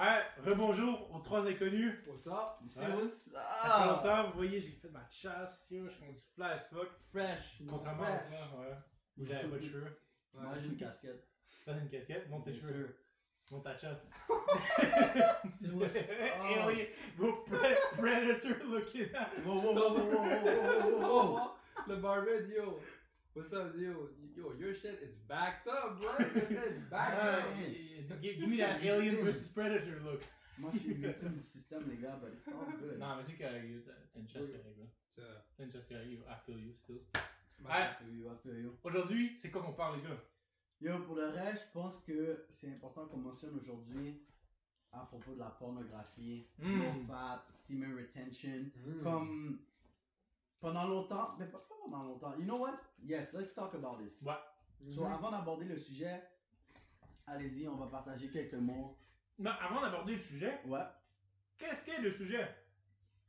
Ouais, rebonjour aux trois inconnus. What's up? C'est ça fait longtemps, vous voyez, j'ai fait ma chasse, yo, je suis rendu fly as fuck. Fresh. Contrairement à avant, ouais. Où j'avais pas de cheveux. Moi j'ai une casquette. T'as une casquette, monte tes cheveux. Monte ta chasse. C'est vrai. Alien, vos predator looking ass. Oh, le barman, yo. What's up, yo, your shit is backed up, bro. Your shit is backed up. Give me that alien versus predator look. Moi je suis victime du système, les gars, but it's all good. Non, mais c'est correct, t'as une chasse correcte, là. T'as une chasse correcte, I feel you still. I feel you. Aujourd'hui, c'est quoi qu'on parle, les gars? Yo, pour le reste, je pense que c'est important qu'on mentionne aujourd'hui à propos de la pornographie, NoFap, semen retention, comme pendant longtemps, mais pas pendant longtemps. You know what? Yes, let's talk about this. Ouais. So, avant d'aborder le sujet, allez-y, on va partager quelques mots. Non, avant d'aborder le sujet, Ouais. qu'est-ce qu'est le sujet?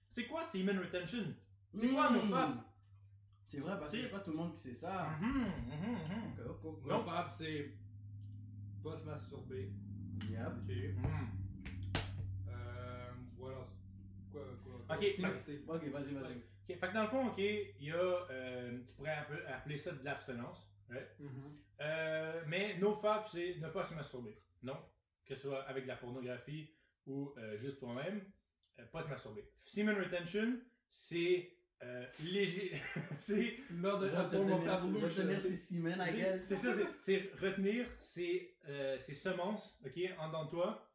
C'est quoi semen retention? C'est quoi NoFap? C'est vrai, parce que c'est pas tout le monde qui sait ça. Ok. NoFap, c'est pas se masturber. Yep. What else? Quoi? Ok, Ok, vas-y. Ok, fait que dans le fond, ok, il y a, tu pourrais appeler ça de l'abstinence, right? Mais NoFap, c'est ne pas se masturber, non? Que ce soit avec de la pornographie ou juste toi-même, pas se masturber. Semen retention, c'est léger, c'est Retenir ses semen, I guess. c'est ça, c'est retenir ses semences, ok, en dedans de toi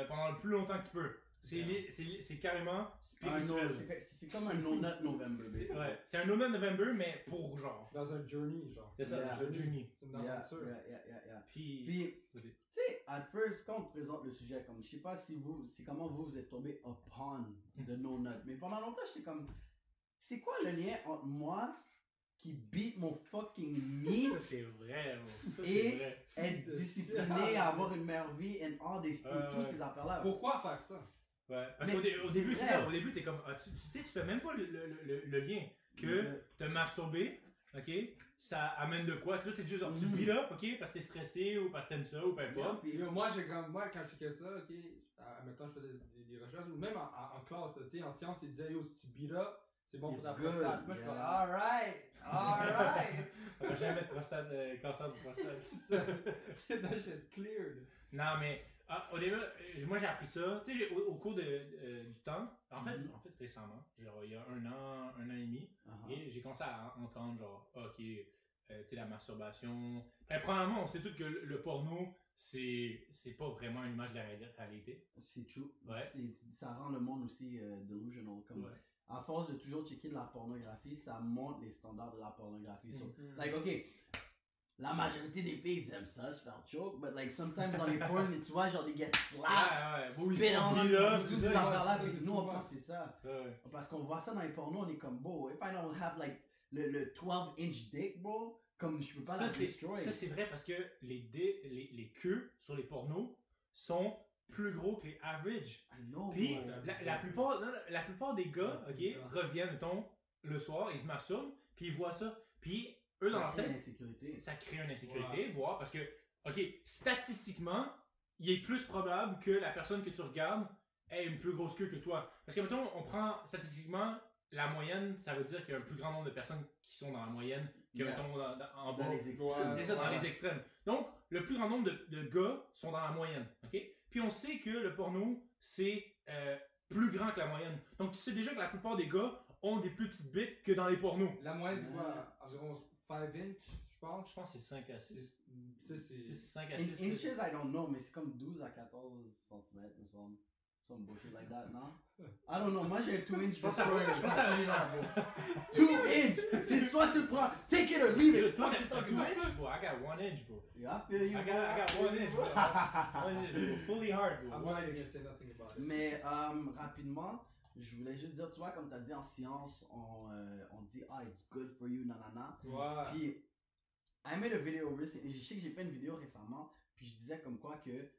pendant le plus longtemps que tu peux. C'est carrément spirituel. C'est comme un no-nut November. C'est vrai. C'est un no-nut November, mais pour genre. Dans un journey, genre. C'est ça, un journey. C'est une aventure. Puis, tu sais, at first, quand on te présente le sujet, comme je sais pas si c'est comment vous êtes tombé upon de no-nut, mais pendant longtemps, j'étais comme, c'est quoi le lien entre moi qui beat mon fucking meat ça c'est vrai, ça, et c'est vrai. être discipliné, avoir une meilleure vie et tous ces affaires-là. Pourquoi faire ça? Ouais, parce Mais qu'au c'est début, c'est vrai. ça. Au début, t'es comme, tu fais même pas le lien que te masturber, ok, ça amène de quoi? Tu vois, t'es juste genre, tu beat up, ok, parce que t'es stressé ou parce que t'aimes ça ou peu importe. Puis moi, quand je checkais ça, ok, admettons, je faisais des recherches, ou même en classe, tu sais, en sciences, ils disaient, yo, si tu beat up, c'est bon pour ta prostate. Moi, je suis comme, alright. On va jamais de prostate, cancer du prostate. C'est ça. That shit cleared. Non, mais au début, moi j'ai appris ça, tu sais, au cours du temps, en fait récemment, genre il y a un an et demi, et j'ai commencé à entendre genre, ok, tu sais, la masturbation. Premièrement, on sait tous que le porno, c'est pas vraiment une image de la réalité. C'est true. Ouais. Ça rend le monde aussi delusional. Comme, à force de toujours checker de la pornographie, ça monte les standards de la pornographie. So, like, ok, la majorité des filles ils aiment ça, se faire choke, but like sometimes dans les porn, tu vois, genre des gars slap, spit on them, tous ces affaires-là, nous on pense que c'est ça. Parce qu'on voit ça dans les pornos, on est comme, bro, if I don't have like le 12-inch dick, bro, comme je peux pas la destroy. Ça c'est vrai parce que les queues sur les pornos sont plus gros que les average. Puis la plupart des gars, ok, reviennent, mettons, le soir, ils se masturbent, puis ils voient ça, puis eux dans leur tête, ça crée une insécurité, voire parce que, ok, statistiquement, il est plus probable que la personne que tu regardes ait une plus grosse queue que toi. Parce que, mettons, on prend statistiquement la moyenne, ça veut dire qu'il y a un plus grand nombre de personnes qui sont dans la moyenne que, mettons, en bas. Dans les extrêmes. C'est ça, dans les extrêmes. Donc, le plus grand nombre de gars sont dans la moyenne, ok? Puis on sait que le porno, c'est plus grand que la moyenne. Donc, tu sais déjà que la plupart des gars ont des plus petites bites que dans les pornos. La moyenne, c'est quoi? Environ 5 inches, je pense. Je pense que c'est 5 à 6. 5 à 6. Inches, I don't know, mais c'est comme 12 à 14 cm, me semble. Some bullshit like that, non? I don't know, moi j'ai un 2 inch. Je pense à ça. 2 inch! C'est soit tu le prends, take it or leave it! Toi, t'as 2 inch, bro. I got 1 inch, bro. Yeah, I feel you, I got 1 inch, bro. 1 inch, bro. Fully hard, bro. I'm not even gonna say nothing about it. Mais rapidement, je voulais juste dire, tu vois, comme tu as dit en science, on dit, it's good for you, nanana. Puis, I made a video recently, je sais que j'ai fait une vidéo récemment, puis je disais comme quoi que,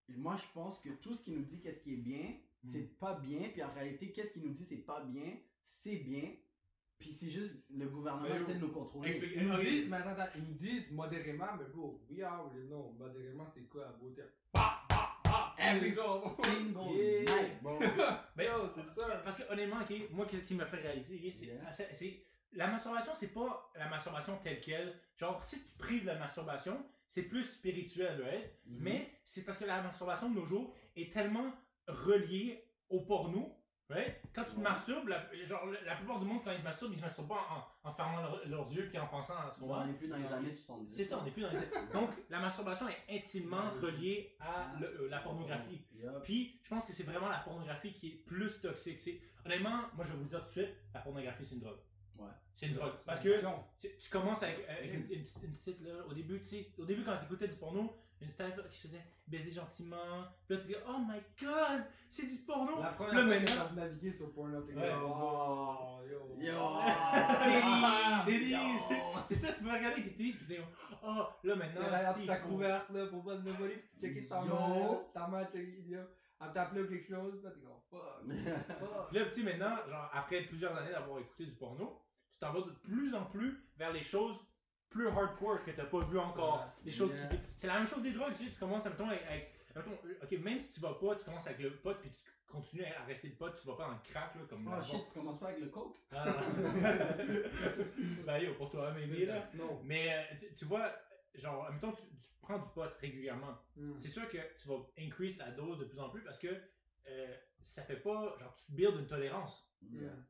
moi je pense que tout ce qui nous dit qu'est-ce qui est bien, c'est pas bien, puis en réalité, qu'est-ce qui nous dit c'est pas bien, c'est bien, puis c'est juste le gouvernement essaie de nous contrôler. Ils nous disent, mais attends, ils nous disent modérément, mais bro, we already know, modérément c'est quoi la beauté? every single night, bro. Ben, c'est ça. Parce que honnêtement, ok, moi, qu'est-ce qui m'a fait réaliser, ok, c'est la masturbation, c'est pas la masturbation telle quelle. Genre, si tu prives de la masturbation, c'est plus spirituel, right? Mais c'est parce que la masturbation de nos jours est tellement reliée au porno. Right? Quand tu te masturbes, la plupart du monde, quand ils se masturbent pas en fermant leurs yeux puis en pensant à tout. On n'est plus dans les années 70. C'est ça, on n'est plus dans les années. Donc, la masturbation est intimement reliée à la pornographie. Puis, je pense que c'est vraiment la pornographie qui est plus toxique. Honnêtement, moi, je vais vous le dire tout de suite, la pornographie, c'est une drogue. Ouais. C'est une drogue. Parce que tu commences avec une petite, là, au début, quand tu écoutais du porno, une petite là, qui se faisait baiser gentiment. Là, tu dis, oh my god, c'est du porno. La première fois que tu as navigué sur Pornhub, tu dis, oh, yo. C'est ça, tu peux regarder tes télés, puis tu dis, oh, là maintenant. Là, tu t'as couverte, là, pour pas te voler, puis tu checkais ta main, elle t'appelait ou quelque chose, là, t'es comme, fuck. Puis là, tu sais, maintenant, genre, après plusieurs années d'avoir écouté du porno, tu t'en vas de plus en plus vers les choses plus hardcore que t'as pas vu encore. Les choses qui... C'est la même chose des drogues, tu sais, tu commences, mettons, ok, même si tu vas pas, tu commences avec le pot, puis tu continues à rester le pot, tu vas pas dans le crack, là, comme... Oh shit, tu commences pas avec le coke? Ben yo, pour toi, mais là. Mais, tu vois, genre, mettons, tu prends du pot régulièrement. C'est sûr que tu vas increase la dose de plus en plus parce que ça fait pas, genre, tu builds une tolérance.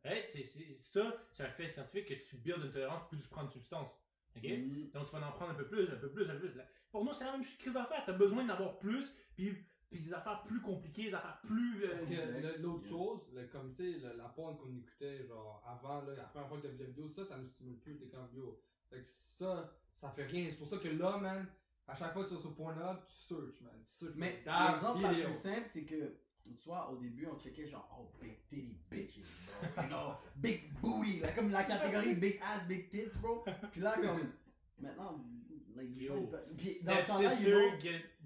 Right? C'est un fait scientifique que tu builds une tolérance plus tu prends de substance. Okay? Donc tu vas en prendre un peu plus. Pour nous, c'est la même crise d'affaires. Tu as besoin d'en avoir plus, puis des affaires plus compliquées, des affaires plus. Parce que l'autre chose, comme tu sais, la porn qu'on écoutait genre avant, là, la première fois que tu as vu la vidéo, ça nous stimule plus, t'es comme yo. Fait que ça fait rien. C'est pour ça que là, man, à chaque fois que tu vas sur Pornhub, tu searches, man. Mais l'exemple le plus simple, c'est que. Tu vois, au début, on checkait genre, oh, big titty bitches, bro. You know, big booty, là, comme la catégorie big ass, big tits, bro. Puis là, comme, maintenant, like, puis dans ce temps-là, you know,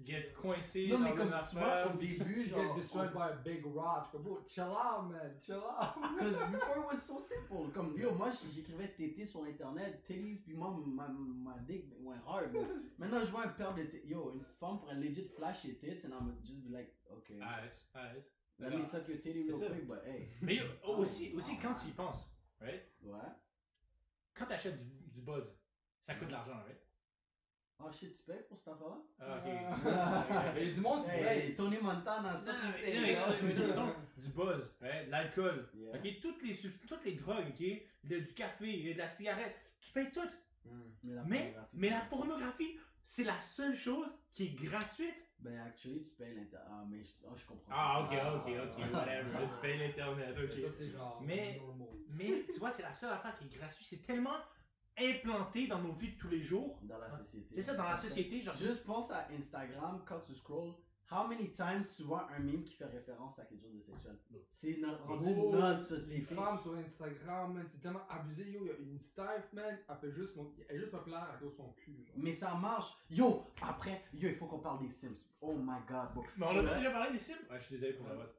get coincé. Non, mais comme, tu vois, au début, genre. Get destroyed by a big rock. Comme, bro, chill out, man, chill out. Because before it was so simple. Comme, yo, moi, j'écrivais tétés sur internet, titties, puis moi, ma dick went hard. Maintenant, je vois un paire de titties. Yo, une femme pourrait legit flash ses tits, and I'm just be like, okay. Alright. Let me suck your titty real quick, but hey. Mais aussi quand tu y penses, right? Ouais. Quand t'achètes du buzz, ça coûte de l'argent, right? Oh shit, tu payes pour cette affaire-là? Ok. Il y a du monde qui paye. Tony Montana, ça. Du buzz, right? L'alcool, ok? Toutes les drogues, ok? Du café, de la cigarette, tu payes tout. Mais la pornographie, c'est la seule chose qui est gratuite. Ben, actually, tu payes l'internet. Ah, mais je comprends. Ok, whatever. Tu payes l'internet, ok. Ça, c'est genre. Mais tu vois, c'est la seule affaire qui est gratuite. C'est tellement implanté dans nos vies de tous les jours. Dans la société. C'est ça, dans la société. Genre, juste pense à Instagram, quand tu scrolls, how many times tu vois un meme qui fait référence à quelque chose de sexuel? C'est rendu notre société. Les femmes sur Instagram, man, c'est tellement abusé. Yo, il y a une Steph, man, elle est juste populaire à cause de son cul. Genre. Mais ça marche. Yo, après, il faut qu'on parle des Sims. Oh my god, bro. Mais on a déjà parlé des Sims? Ouais, je suis désolé pour la vote.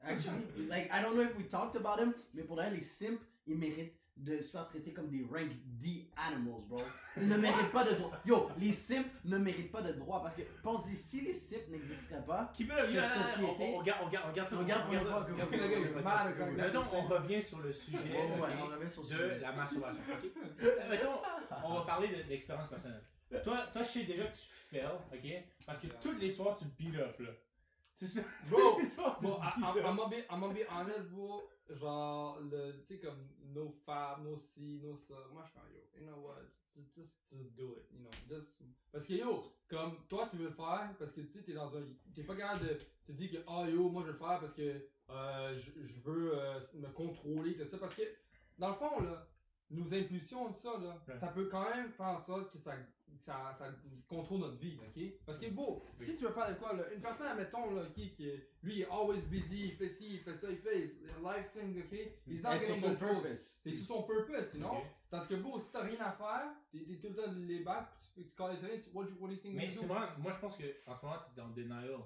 Actually, like, I don't know if we talked about them, mais pour les Sims, ils méritent de se faire traiter comme des rank D animals, bro. Ils ne méritent pas de droits. Yo, les simps ne méritent pas de droits parce que pensez si les simps n'existeraient pas, cette société. On regarde on revient sur le sujet de la masturbation. Mettons, on va parler de l'expérience personnelle. Toi, je sais déjà que tu fails, ok? Parce que tous les soirs tu beat up, là. C'est ça. Bro, I'm gonna be honest, bro. Genre, tu sais, comme, no fab, no ci, no ça. Moi, je suis comme, yo, you know what, just do it, you know, parce que, yo, comme, toi, tu veux le faire, parce que, tu sais, t'es pas capable de te dire que, yo, moi, je veux le faire parce que, je veux me contrôler, tout ça, parce que, dans le fond, là, nos impulsions, tout ça, là, ça peut quand même faire en sorte que ça contrôle notre vie, ok? Parce que, bon, si tu veux faire de quoi, là, une personne, admettons, là, qui lui, il est always busy, il fait ci, il fait ça, il fait life thing, ok? He's not getting control. C'est sur son purpose, you know? Parce que, bon, si t'as rien à faire, t'es tout le temps les bacs, tu calls les rien, what do you think? Mais c'est moi, je pense qu'en ce moment, t'es dans le denial.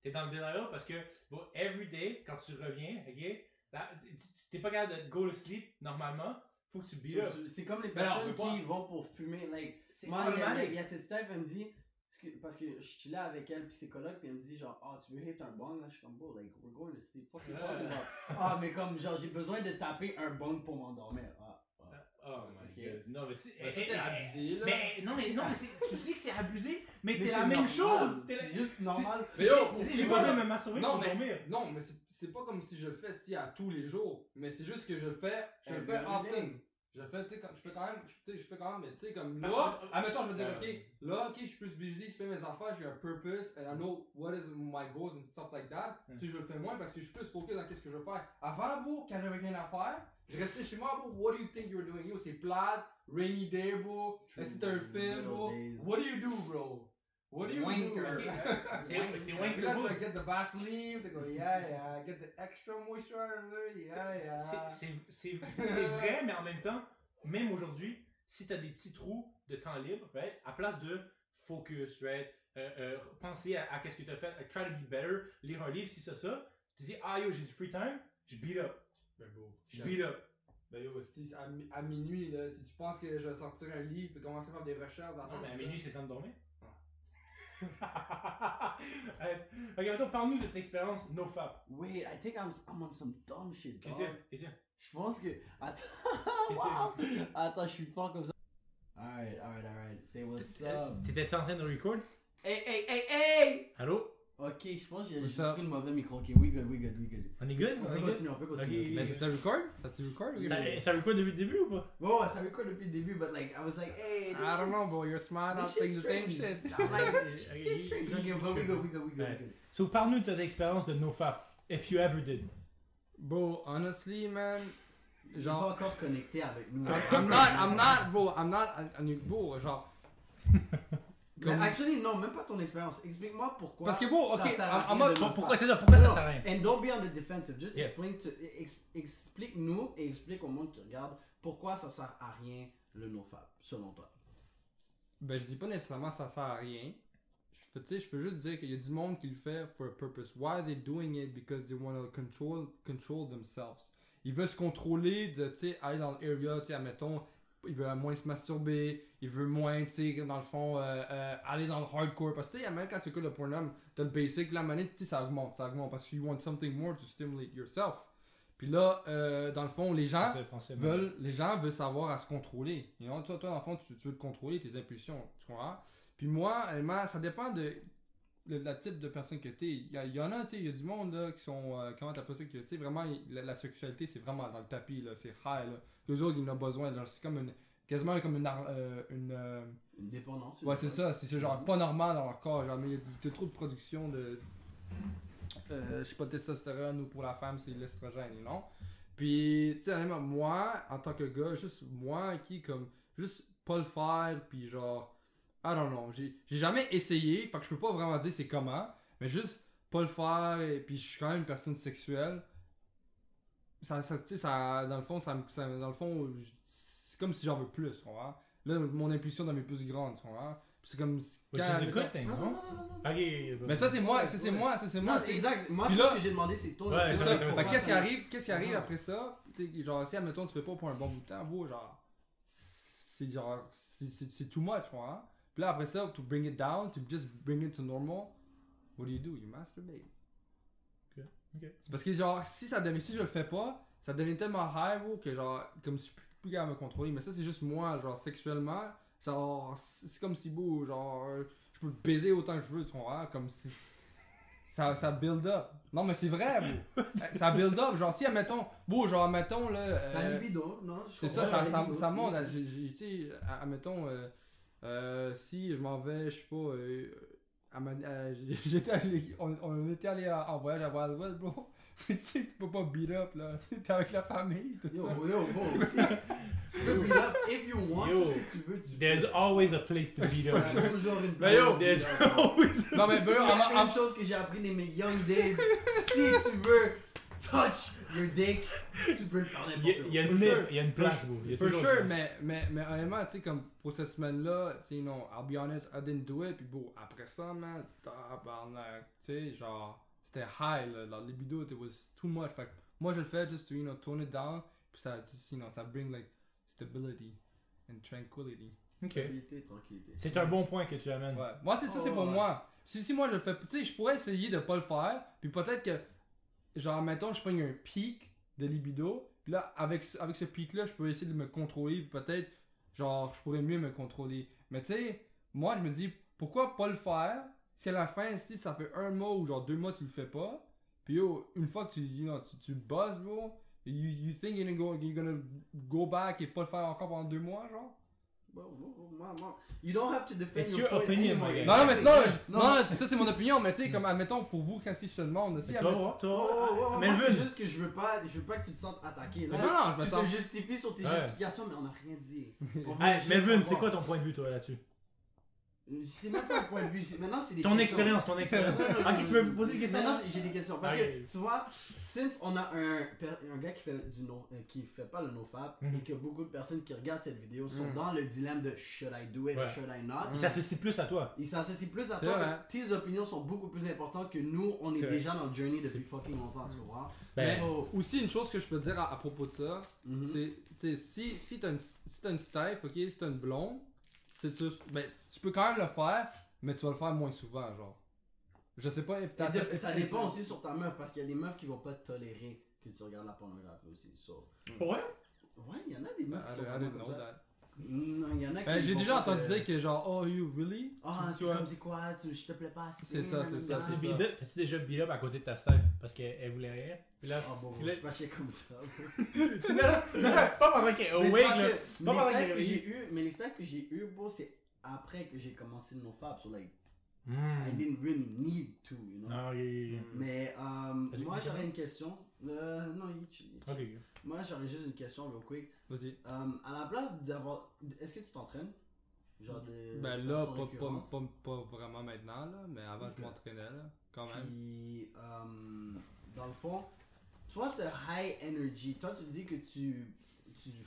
T'es dans le denial parce que, bon, every day, quand tu reviens, ok? Là, t'es pas capable de go to sleep, normalement. Faut que tu beat up. C'est comme les personnes qui vont pour fumer. Like, moi, il y a cette Steph, elle me dit, Parce que je chillais avec elle puis ses colocs puis elle me dit genre tu veux hit un bong là je suis comme bro like we're going to sleep fuck you talking about mais comme genre j'ai besoin de taper un bong pour m'endormir oh my god non mais tu sais ça c'est abusé là mais non mais tu dis que c'est abusé mais t'es la même chose c'est juste normal mais yo j'ai pas besoin de me masturber pour dormir non mais c'est pas comme si je le fais à tous les jours mais c'est juste que je le fais often. Je le fais, tu sais, je fais quand même, mais tu sais, comme là, admettons, je veux dire, ok, je suis plus busy, je fais mes affaires, j'ai un purpose, and I know what is my goals and stuff like that. Tu sais, je le fais moins parce que je suis plus focus dans qu'est-ce que je veux faire. Avant, bro, quand j'avais rien à faire, je restais chez moi, bro, what do you think you were doing? Yo, c'est plate, rainy day, bro, c'est un film, bro. What do you do, bro? What do you Wanker. C'est wanker. Là, tu vas get the Vaseline, tu go, yeah, get the extra moisturizer, yeah. C'est vrai, mais en même temps, même aujourd'hui, si t'as des petits trous de temps libre, right, à place de focus, right, penser à qu'est-ce que t'as fait, try to be better, lire un livre, si ça, tu dis, yo, j'ai du free time, je beat up. Je beat up. Ben yo, si à minuit, là, si tu penses que je vais sortir un livre et commencer à faire des recherches, non, mais à minuit, c'est temps de dormir. Ok, maintenant, parle-nous de ton expérience NoFap. Wait, I think I'm on some dumb shit. Qu'est-ce que je pense que. Attends, je suis fort comme ça. Alright. Say what's up. T'étais-tu en train de record? Hey! Allô? Ok, je pense que j'ai juste pris le mauvais micro. Ok, we good. On est good? On peut continuer. Okay. Mais ça record? Ça-tu record? Ça record depuis le début ou pas? Ouais, ça record depuis le début, but like, I was like, hey, I don't know, bro, you're smart, I'm saying the same shit. I'm like, shit's strange. Okay, but we good. So, parle-nous de ton expérience de NoFap, if you ever did. Bro, honestly, man, j'ai pas encore connecté avec nous. I'm not, bro, genre. Mais actually, non, même pas ton expérience. Explique-moi pourquoi. Parce que bon, ok, pourquoi c'est ça? Pourquoi ça sert à rien? And don't be on the defensive. Just explique-nous et explique au monde qui regarde pourquoi ça sert à rien le NoFap, selon toi. Ben, je dis pas nécessairement ça sert à rien. Je peux juste dire qu'il y a du monde qui le fait for a purpose. Why are they doing it? Because they want to control themselves. Ils veulent se contrôler de, tu sais, aller dans l'area, tu sais, admettons, il veut moins se masturber, il veut moins, tu sais, dans le fond, aller dans le hardcore. Parce que, tu sais, même quand tu écoutes le Pornhub, t'as le basic, la manette, tu sais, ça augmente. Parce que you want something more to stimulate yourself. Puis là, dans le fond, les gens veulent savoir à se contrôler. You know? Toi, dans le fond, tu veux te contrôler tes impulsions, tu comprends? Puis moi, ça dépend de la type de personne que t'es. Il y en a, tu sais, il y a du monde là, qui sont, comment t'appelles ça, que tu sais, vraiment, la sexualité, c'est vraiment dans le tapis, là, c'est high, là. Eux autres, ils en ont besoin, là, c'est comme quasiment comme une dépendance. Ouais, c'est ça, c'est genre pas normal dans leur corps, genre, mais il y a trop de production de, je sais pas, testostérone ou pour la femme, c'est l'estrogène, non? Puis, tu sais, moi, en tant que gars, juste moi, juste pas le faire, puis genre, I don't know, j'ai jamais essayé, fait que je peux pas vraiment dire c'est comment, mais juste pas le faire, et puis je suis quand même une personne sexuelle. Ça dans le fond, c'est comme si j'en veux plus, tu vois. Là, mon impulsion dans mes plus grandes, tu vois. C'est comme non. Mais ça c'est moi. Non, exact. Moi, tout ce que j'ai demandé, c'est ton. Ouais, c'est ça. Qu'est-ce qui arrive après ça? Genre, si admettons tu fais pas pour un bon bout de temps, beau, genre, c'est too much, tu vois. Puis là après ça, to bring it down, to just bring it to normal, what do? You masturbate. Okay. C'est parce que genre, si je le fais pas, ça devient tellement high, bro, que genre, comme si je suis plus capable de me contrôler. Mais ça c'est juste moi, genre, sexuellement, genre, c'est comme si, beau, genre, je peux le baiser autant que je veux, tu vois, comme si ça build up. Non mais c'est vrai, bro. Ça build up, genre, si admettons, là. Ta libido, non? C'est ça monte. Tu sais, admettons, si je m'en vais, je sais pas, on était allé en voyage à Wild West, bro. Tu sais, tu peux pas beat up, là. T'es avec la famille, tout ça. Bon, aussi. Tu peux beat up if you want, si tu veux. There's always a place to beat up. Toujours une place. There's always non, mais une chose que j'ai appris dans mes young days, si tu veux touch your dick, tu peux le faire n'importe où. Il y a une place, bro. For sure, mais honnêtement, tu sais, comme pour cette semaine-là, tu sais, non, I'll be honest, I didn't do it, puis bon, après ça, man, tu sais, genre, c'était high, là, la libido, it was too much, fait que moi, je le fais just to, tone it down, puis ça, ça bring, like, stability and tranquility. Ok. Stabilité, tranquillité. C'est un bon point que tu amènes. Ouais. Moi, c'est ça, c'est pour moi. Si moi je le fais, tu sais, je pourrais essayer de pas le faire, puis peut-être que, genre, mettons, je prends un pic de libido, puis là, avec ce pic-là, je peux essayer de me contrôler, puis peut-être, genre, je pourrais mieux me contrôler. Mais tu sais, moi, je me dis, pourquoi pas le faire, si à la fin, si ça fait 1 mois ou genre 2 mois, tu le fais pas, puis yo, une fois que tu le bosses, bro, you think you're gonna go back et pas le faire encore pendant 2 mois, genre? You don't have to defend It's your your point opinion, anymore. my guy. Non, mais sinon, non, c'est ça, c'est mon opinion, mais tu sais, comme, admettons, pour vous, quand si je te demande, si, Tu vas voir, tu vas voir. Mais c'est Melvin. juste que je veux pas que tu te sentes attaqué. Là, Non, je me tu sens- te justifies sur tes Ouais. justifications, mais on n'a rien dit. On veut Hey, juste Melvin, savoir. c'est quoi ton point de vue, toi, là-dessus? C'est même pas un point de vue. Maintenant, c'est des Ton questions. expérience. Ok, tu veux me poser des questions? Maintenant, j'ai des questions. Parce Ok. que, tu vois, since on a un gars qui fait pas le nofap et que beaucoup de personnes qui regardent cette vidéo sont dans le dilemme de should I do it or Ouais. should I not, Il s'associe plus à toi. ils s'associent plus à C'est toi. vrai. Tes opinions sont beaucoup plus importantes que nous. On est C'est vrai. déjà dans le journey depuis fucking longtemps, tu comprends? Ben, So, Aussi, une chose que je peux dire à propos de ça, mhm. c'est, tu sais, si t'as une stipe, ok, si t'as une blonde, ben, tu peux quand même le faire, mais tu vas le faire moins souvent, genre. Je sais pas, Ça dépend aussi sur ta meuf, parce qu'il y a des meufs qui vont pas te tolérer que tu regardes la pornographie aussi. So. pour vrai? Ouais, il y en a des meufs qui sont I vraiment didn't comme know ça. that. Non, il y en a qui J'ai vont déjà pas entendu te- dire que genre, oh you really? Ah, Tu c'est vois. comme c'est quoi, je te plais pas assez. C'est ça, c'est ça, T'as-tu c'est beat up- t'as-tu déjà beat up à côté de ta Steph parce qu'elle voulait rien? Puis là, Ah bon, puis je là- suis pas chier comme ça. pas pendant qu'elle est Mais c'est awake, parce là. que Pas pendant les qu'elle est staffs que réveillée. j'ai eu, mais les staffs que j'ai eu, bro, c'est après que j'ai commencé le nofap, so like, I Hmm. didn't really need to, you know. Ah, ok. Mais Vas-y, moi vas-y. j'aurais une question. Non, il chill. Ok. Moi j'aurais juste une question real quick. Vas-y. À la place d'avoir. Est-ce que tu t'entraînes? Genre de. Ben là, façon pas récurrente? vraiment maintenant, là, mais avant Ok. que je m'entraînais, là, quand même. Puis, dans le fond, toi, ce high energy, toi, tu dis que tu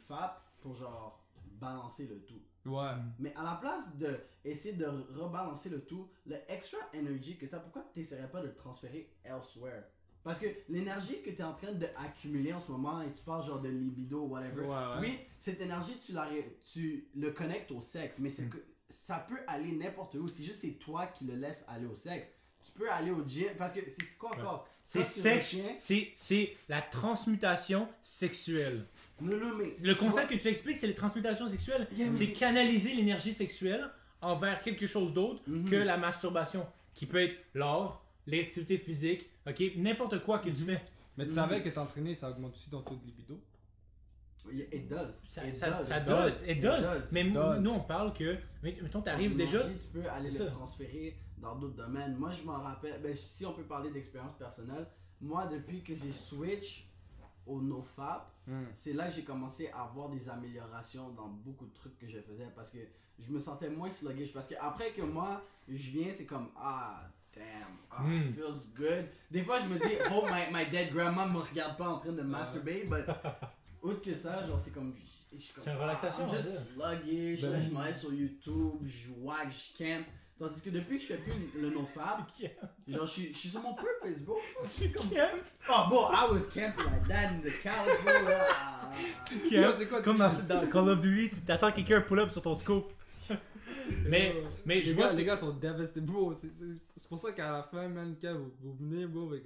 fapes pour genre balancer le tout. Ouais. Mais à la place de essayer de rebalancer le tout, le extra energy que tu as, pourquoi tu n'essaierais pas de le transférer elsewhere? Parce que l'énergie que tu es en train d'accumuler en ce moment, et tu parles genre de libido, whatever, Ouais, ouais. oui, cette énergie, tu le connectes au sexe, mais c'est que ça peut aller n'importe où. C'est juste c'est toi qui le laisses aller au sexe. Tu peux aller au gym, parce que c'est quoi encore? C'est Quand tu sexe, retiens- c'est la transmutation sexuelle. Non, mais Le tu vois- concept que tu expliques, c'est les transmutations sexuelles. Yeah, mais C'est c'est- canaliser l'énergie sexuelle envers quelque chose d'autre Mhm. que la masturbation, qui peut être l'art, l'activité physique, ok, n'importe quoi que tu fais. Mais tu savais que t'entraîner, ça augmente aussi ton taux de libido? It does. Ça, It ça, does. ça It does, does. it It does. does. Mais It does. nous, on parle que, mettons, t'arrives Ton déjà. énergie, tu peux aller C'est le ça. transférer dans d'autres domaines. Moi, je m'en rappelle, ben, si on peut parler d'expérience personnelle, moi, depuis que j'ai switch au nofap, c'est là que j'ai commencé à avoir des améliorations dans beaucoup de trucs que je faisais parce que je me sentais moins sluggish. Parce que après que moi, je viens, c'est comme, damn, it feels good. Des fois, je me dis, oh, my dead grandma me regarde pas en train de masturber, but autre que ça, genre, c'est comme, je suis comme, C'est une relaxation, I'm on va just sluggish, là, je m'en vais sur YouTube, je wag, je camp. Tandis que depuis que je fais plus le nofap, genre, je suis sur mon purpose, bro. Tu campes. Oh, bro, I was camping like that in the couch, bro. là. Tu Yo, campes. c'est quoi, Comme dans Call of Duty, tu t'attends quelqu'un pull-up sur ton scope. mais je vois les gars sont dévastés, bro. C'est pour ça qu'à la fin, man, quand vous venez, bro, avec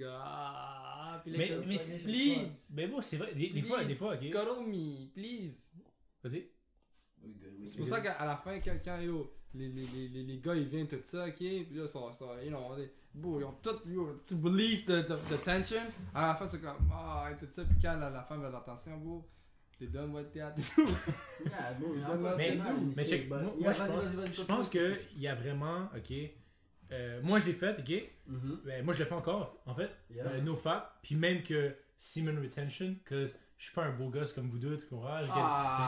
puis Mais please, mais bon, c'est vrai, des fois, ok. cuddle me, please. Vas-y. C'est pour ça qu'à la fin, quand yo, les gars ils viennent tout ça, ok, puis là, ils ont tout release de tension. À la fin, c'est comme, et tout ça, puis quand la femme veut l'attention, bro, t'es done what they have to do. Yeah, bro, Mais check, moi, je pense que il y a vraiment, ok, moi je l'ai fait, ok, moi je le fais encore, en fait, Yeah. nofap, puis même que semen retention, que je suis pas un beau gosse comme vous deux, tu comprends? Je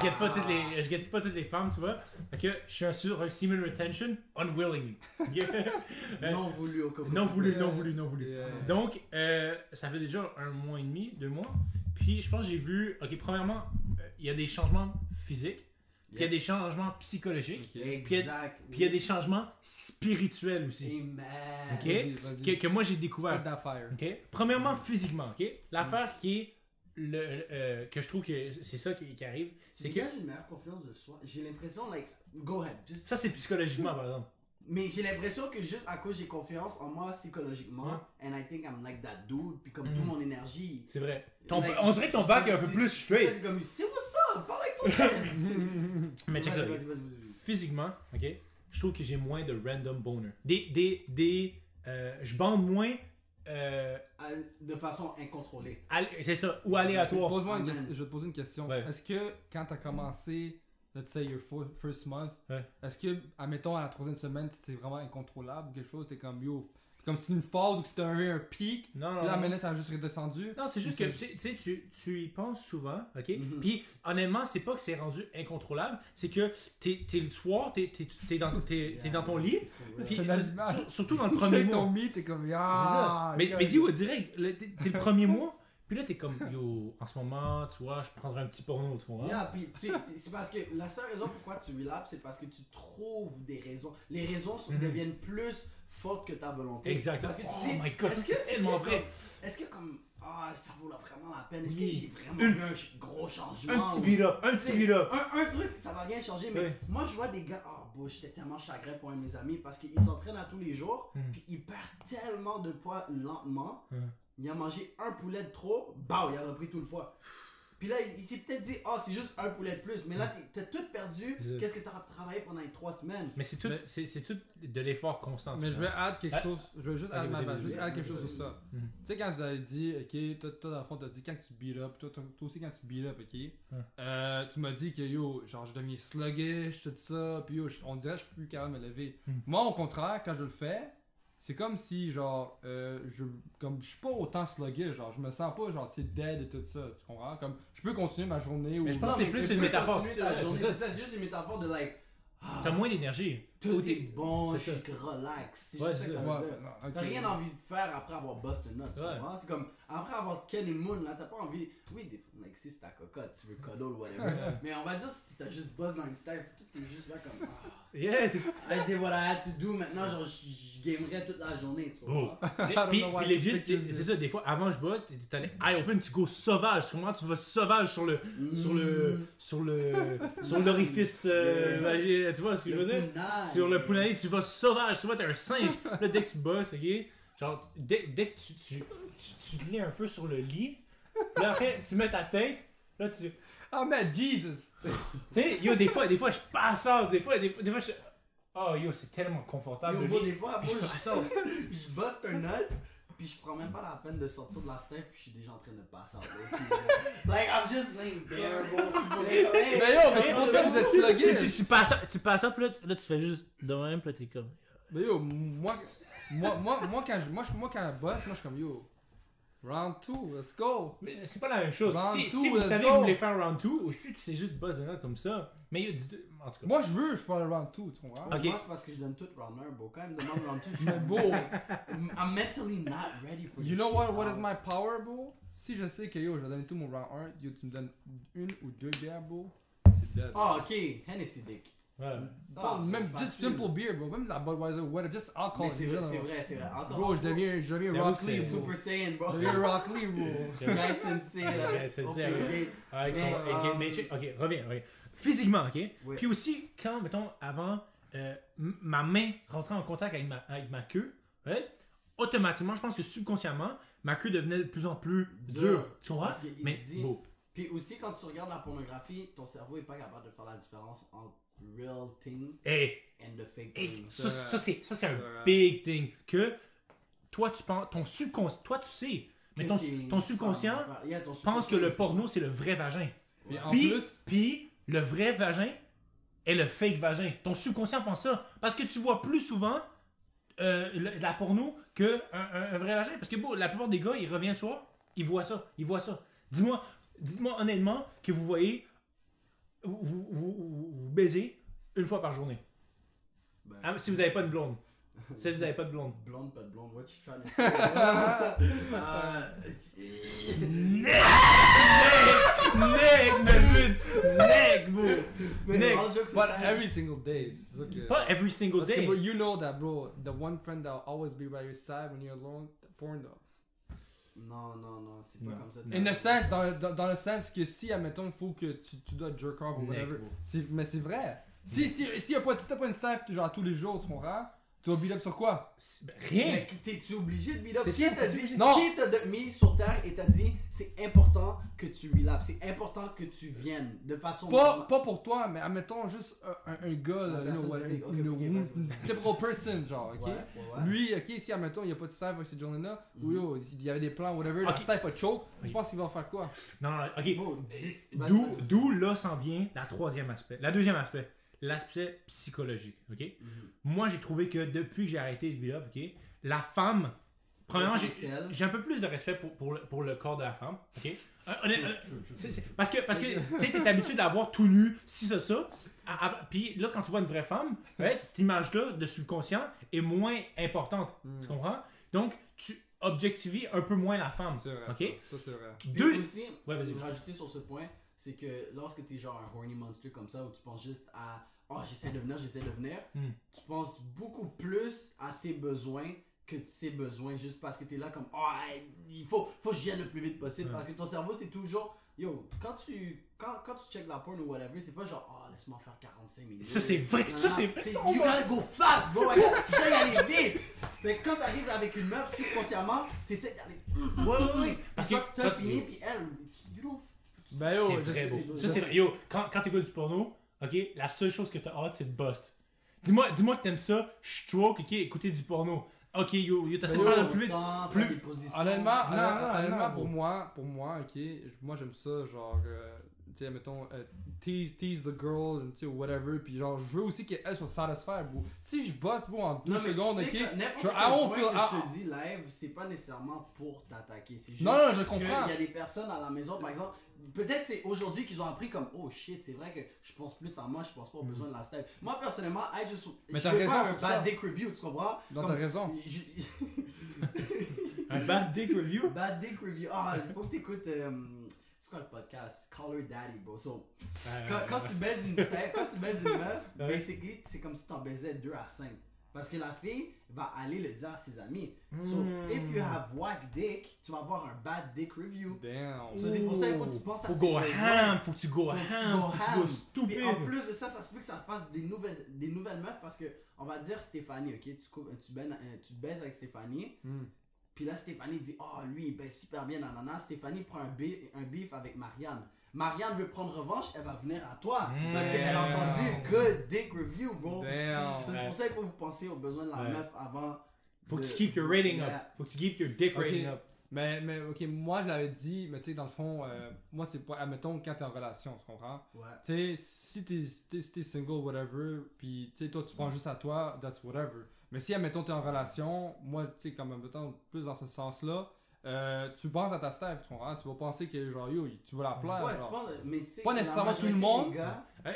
guette pas toutes les femmes, tu vois? Fait que je suis sur un semen retention unwillingly. Non voulu au coco. Non voulu. Yeah. Donc, ça fait déjà 1 mois et demi, 2 mois. Puis je pense que j'ai vu, ok, premièrement, il y a des changements physiques, puis il y a des changements psychologiques, Exact. puis il y a des changements spirituels aussi. Amen. Ok? Vas-y. Que moi j'ai Pas découvert. d'affaires. Ok? Premièrement, physiquement, ok? L'affaire qui est que je trouve que c'est ça qui arrive, c'est que... J'ai une meilleure confiance de soi. J'ai l'impression, like, go ahead. Just... Ça, c'est psychologiquement, par exemple. Mais j'ai l'impression que juste à cause j'ai confiance en moi psychologiquement, and I think I'm like that dude, puis comme toute mon énergie. C'est vrai. Like, On dirait que ton bac est un peu plus straight. C'est comme, c'est what's up, parle avec ton chest. Mais check ça. Vas-y. Physiquement, ok, je trouve que j'ai moins de random boner. Je bande moins. De façon incontrôlée. C'est ça, ou aléatoire. Je vais te poser une question. Ouais. Est-ce que quand t'as commencé, let's say your first month, ouais. Est-ce que, admettons, à la 3e semaine, c'était vraiment incontrôlable ou quelque chose, t'es comme yo, comme si c'était une phase ou que c'était un pic, non, puis là, maintenant, ça a juste redescendu? Non, c'est juste que tu y penses souvent, ok? Puis, honnêtement, c'est pas que c'est rendu incontrôlable, c'est que t'es le soir, t'es dans ton lit, puis surtout dans le premier mois. ton lit, t'es comme mais dis-moi direct, t'es le premier mois, puis là, t'es comme, yo, en ce moment, tu vois, je prendrais un petit porno, tu vois. Yeah, puis c'est parce que la seule raison pourquoi tu relapses, c'est parce que tu trouves des raisons. Les raisons deviennent plus fortes que ta volonté. Exactement. Parce que tu dis, my god, c'est tellement vrai. Est-ce que comme, ça vaut vraiment la peine? Est-ce que j'ai vraiment vu un gros changement? Un petit beat-up, Un truc, ça va rien changer, mais moi, je vois des gars, j'étais tellement chagrin pour un de mes amis parce qu'il s'entraîne à tous les jours, puis il perd tellement de poids lentement. Il a mangé un poulet de trop, il a repris tout le poids. Puis là, il s'est peut-être dit, c'est juste un poulet de plus. Mais là, t'as tout perdu. Qu'est-ce que t'as travaillé pendant les 3 semaines? Mais c'est tout de l'effort constant. Mais je vais add quelque chose. Je vais juste add quelque chose sur ça. Tu sais, quand vous avez dit, ok, toi dans le fond, t'as dit quand tu beat up, toi aussi quand tu beat up, ok, tu m'as dit que yo, genre, je deviens sluggish, tout ça, puis yo, on dirait que je suis plus capable de me lever. Moi, au contraire, quand je le fais, c'est comme si, genre, je suis pas autant sluggish, genre, je me sens pas, genre, tu sais, dead et tout ça, tu comprends? Comme, je peux continuer ma journée ou... Mais je pense que c'est plus une métaphore. C'est juste une métaphore de, like... T'as moins d'énergie. Tout est bon, je suis relax. C'est juste ça que ça veut dire. T'as rien envie de faire après avoir bust a nut, tu comprends? C'est comme, après avoir ken une moon, là, t'as pas envie... Oui, like, si c'est ta cocotte, tu veux cuddle ou whatever. Mais on va dire, si t'as juste bust dans une staff, tout est juste là comme... Yeah, c'est ça. I did what I had to do, maintenant, genre, je gamerais toute la journée, tu vois. Puis legit, c'est ça, des fois, avant je bosse, t'es allé eye open, tu go sauvage, tu comprends? Tu vas sauvage sur l'orifice, tu vois ce que je veux dire? Sur le poulailler, tu vas sauvage, tu vois, t'es un singe. Là, dès que tu bosses, ok? Genre, dès que tu te lis un peu sur le lit, là après, tu mets ta tête, là tu... Oh man, Jesus! Tu sais, yo, des fois je passe out, des fois je... Oh yo, c'est tellement confortable. Yo, des fois, je buste un nut, puis je prends même pas la peine de sortir de la staff, puis je suis déjà en train de passer out. Like, I'm just laying there, bro. Mais yo, mais c'est pour ça que vous êtes sluggés. Tu passes out, puis là tu fais juste de même, puis là t'es comme... Mais yo, moi quand je bosse, moi je suis comme yo... Round 2, let's go! Mais c'est pas la même chose. Si vous savez que vous voulez faire round 2, ou si c'est juste buzz de note comme ça, mais en tout cas. Moi je veux faire le round 2, tu comprends? Okay. Moi c'est parce que je donne tout round 1, bro. Quand il me demande round 2, je suis beau. I'm mentally not ready for this. You know what is my power, bro? Si je sais que yo, je vais donner tout mon round 1, yo, tu me donnes 1 ou 2 bières, bro, c'est dead. Ok, Hennessy Dick. Ouais. Même just simple beer, bro. Même la Budweiser, whatever, just alcohol. C'est vrai. Bro, je deviens Rock Lee, bro. Super Saiyan, bro. Je deviens Rock Lee, bro. Guy Sensei, là. Guy Sensei, avec son... Ok, reviens. Physiquement, ok? Oui. Puis aussi, quand, mettons, avant, ma main rentrait en contact avec ma queue, ouais, automatiquement, je pense que subconsciemment, ma queue devenait de plus en plus dure. Tu comprends? Mais beau. Puis aussi, quand tu regardes la pornographie, ton cerveau n'est pas capable de faire la différence entre real thing and the fake thing. Ça c'est un big thing. Que toi, tu penses, ton subconscient, toi, tu sais, mais ton subconscient pense que le porno, c'est le vrai vagin. Puis le vrai vagin est le fake vagin. Ton subconscient pense ça. Parce que tu vois plus souvent la porno qu'un vrai vagin. Parce que la plupart des gars, ils reviennent soir, ils voient ça. Dites-moi honnêtement que vous voyez, vous baisez une fois par journée. Si vous n'avez pas de blonde. Si vous n'avez pas de blonde. Blonde, pas de blonde. What you trying to say? Neck, bro. But every single day. Pas every single day. But you know that, bro. The one friend that will always be by your side when you're alone, porn though. Non, c'est pas comme ça. In a sense, dans le sens que si, admettons, il faut que tu dois jerk off ou whatever. Mais c'est vrai. Si t'as pas une staff genre tous les jours, tu comprends? Tu vas beat up sur quoi? Rien! Mais t'es-tu obligé de beat up? C'est Qui ça, t'a dit? non. Qui t'a mis sur terre et t'a dit c'est important que tu relapses, c'est important que tu viennes de façon. Pas pour toi, mais admettons juste un gars, là, une typical person, genre, ok? Ouais. Lui, ok, si admettons il n'y a pas de staff avec cette journée-là, ou yo, il y avait des plans, whatever, Ok. le staff a choke, tu penses qu'il va faire quoi? Non, ok. Bon, D'où là s'en vient la troisième aspect. La deuxième aspect. L'aspect psychologique, ok? Moi, j'ai trouvé que depuis que j'ai arrêté de beat up, ok? La femme... Premièrement, j'ai un peu plus de respect pour le corps de la femme, ok? Parce que tu sais, t'es habitué d'avoir tout nu, si ça. Puis là, quand tu vois une vraie femme, right, cette image-là de subconscient est moins importante, tu comprends? Donc, tu objectives un peu moins la femme, C'est vrai, ok? ça c'est vrai. Puis aussi, Ouais, vas-y. rajouter sur ce point, c'est que lorsque t'es genre un horny monster comme ça, où tu penses juste à oh j'essaie de venir, tu penses beaucoup plus à tes besoins que tes besoins juste parce que t'es là comme oh hey, il faut que je vienne le plus vite possible parce que ton cerveau c'est toujours yo quand tu check la porn ou whatever c'est pas genre oh laisse-moi faire 45 minutes. Ça c'est vrai, ça c'est vrai. You gotta go fast bro, I gotta y aller vite. Mais quand t'arrives avec une meuf subconsciemment t'essaies d'aller Ouais. parce que t'as fini puis elle Ben yo, C'est vrai, beau. Ça, c'est vrai. Yo, quand t'écoutes du porno, ok, la seule chose que t'as hâte, c'est de bust. Dis-moi que t'aimes ça, stroke, ok, écouter du porno. Ok, yo, t'essaies de faire le plus vite. Honnêtement, pour moi, ok, moi j'aime ça, genre, tu sais, mettons, tease the girl, tu sais, whatever, puis genre, je veux aussi qu'elle soit satisfied, bro. Si je bosse, bro, en 2 secondes, ok, je te dis live, c'est pas nécessairement pour t'attaquer, c'est juste non, je comprends. Il y a des personnes à la maison, par exemple, peut-être c'est aujourd'hui qu'ils ont appris comme oh shit, c'est vrai que je pense plus en moi, je pense pas aux besoins de la style. Moi personnellement, je fais pas un bad dick review, tu comprends? Non, t'as raison. Un bad dick review? Bad dick review. Ah, il faut que t'écoutes c'est quoi le podcast? Call Her Daddy, bro. So, quand tu baises une meuf, basically, c'est comme si t'en baisais 2 à 5. Parce que la fille va aller le dire à ses amis. So, if you have whack dick, tu vas avoir un bad dick review. Damn. So, c'est pour ça qu'il faut que tu penses à Faut go ham, faut que tu go stupide. Et en plus de ça, ça se peut que ça fasse des nouvelles meufs parce que, on va dire Stéphanie, ok? Tu te baises avec Stéphanie. Puis là, Stéphanie dit, oh, lui, il baisse super bien, nanana. Stéphanie prend un beef avec Marianne. Marianne veut prendre revanche, elle va venir à toi. Parce qu'elle a entendu good dick review, bro. C'est pour ça qu'il faut vous penser aux besoins de la meuf avant. Faut que tu keep your rating up. Faut que tu keep your dick rating up. Mais ok, moi je l'avais dit, mais tu sais, dans le fond, moi c'est pas, admettons, quand t'es en relation, tu comprends? Ouais. Tu sais, si t'es single, whatever, puis tu sais, toi tu prends juste à toi, that's whatever. Mais si, admettons, t'es en relation, moi, tu sais, quand même, mettons, plus dans ce sens-là, tu penses à ta step, tu comprends? Tu vas penser que, genre, yo, tu vas la plaire. Ouais, genre. tu penses, mais tu sais, pas nécessairement tout le monde.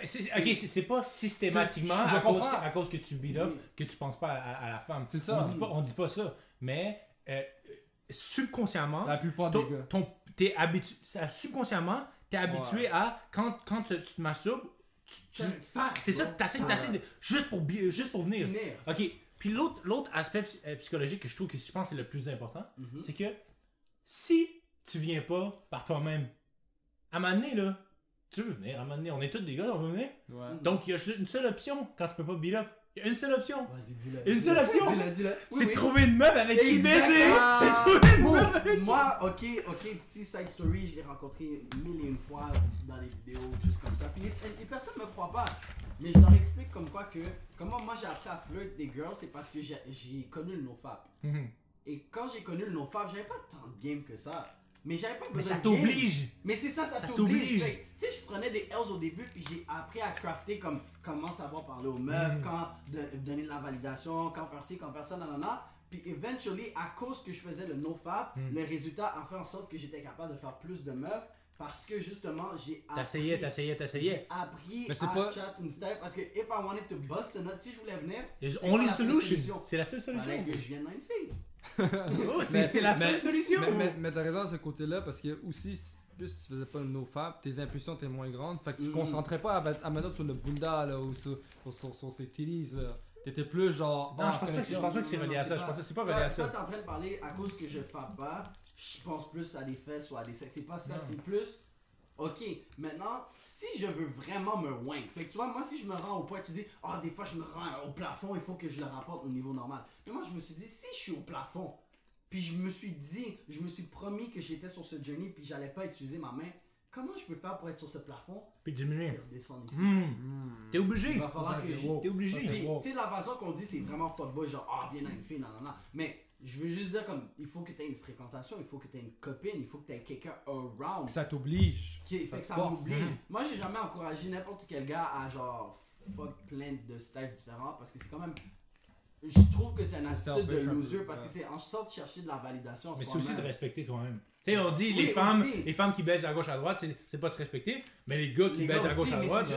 C'est pas systématiquement à cause que tu beat up que tu penses pas à la femme. C'est ça. On dit pas ça. Mais subconsciemment, la plupart des gars. subconsciemment, t'es habitué à quand tu te masturbes, c'est ça, t'essaies juste pour venir. Ok. Puis l'autre aspect psychologique que je trouve que je pense c'est le plus important, c'est que si tu viens pas par toi-même, à un moment donné, là, tu veux venir, à un moment donné, on est tous des gars, on veut venir. Ouais. Donc il y a une seule option quand tu peux pas beat up. Il y a une seule option. Vas-y, dis-le. Une seule option. Dis-le. C'est trouver une meuf avec qui baiser. C'est trouver une meuf avec qui. Moi, ok, petit side story, je l'ai rencontré 1001 fois dans les vidéos, juste comme ça. Puis les personnes me croient pas. Mais je leur explique comme quoi que, comment moi j'ai appris à flirt des girls, c'est parce que j'ai connu le nofap. Et quand j'ai connu le nofap, j'avais pas tant de game que ça. Mais j'avais pas besoin de game. Ça t'oblige. Mais c'est ça t'oblige. Tu sais, je prenais des L's au début, puis j'ai appris à crafter comme comment savoir parler aux meufs, quand donner de la validation, quand faire ci, quand faire ça, nanana. Puis eventually, à cause que je faisais le nofap, le résultat a fait en sorte que j'étais capable de faire plus de meufs. Parce que justement, j'ai appris. J'ai appris à chat une style. Parce que if I wanted to bust a nut, si je voulais venir. There's only solution. C'est la seule solution. Fallait que je vienne dans une fille. C'est la seule solution. Mais t'as raison à ce côté-là, parce que aussi, plus si tu faisais pas le nofap, tes impulsions étaient moins grandes. Fait que tu te concentrais pas à mettre sur le bunda là, ou sur ses titties. T'étais plus genre. Non, je pense pas que c'est relié à ça. Je pense que c'est pas relié à ça. Toi, t'es en train de parler à cause que je frappe pas, je pense plus à des fesses ou à des sexes. C'est pas ça, c'est plus. Ok, maintenant, si je veux vraiment me wank, fait que tu vois, moi si je me rends au point, tu dis, des fois je me rends au plafond, il faut que je le rapporte au niveau normal. Mais moi je me suis dit, si je suis au plafond, puis je me suis promis que j'étais sur ce journey, puis j'allais pas utiliser ma main, comment je peux faire pour être sur ce plafond? Puis diminuer. Et redescendre ici. T'es obligé. Il va falloir que T'es obligé. Tu sais, la façon qu'on dit, c'est vraiment fuckboy, genre, viens dans une fille, non. Mais je veux juste dire, comme, il faut que tu aies une fréquentation, il faut que tu aies une copine, il faut que tu aies quelqu'un around. Puis ça t'oblige. Fait que ça m'oblige. Moi, j'ai jamais encouragé n'importe quel gars à, genre, fuck plein de styles différents parce que c'est quand même. Je trouve que c'est une attitude de loser parce que c'est en sorte de chercher de la validation. Mais c'est aussi de respecter toi-même. Tu sais, on dit les femmes qui baissent à gauche à droite, c'est pas se respecter, mais les gars qui baissent à gauche à droite,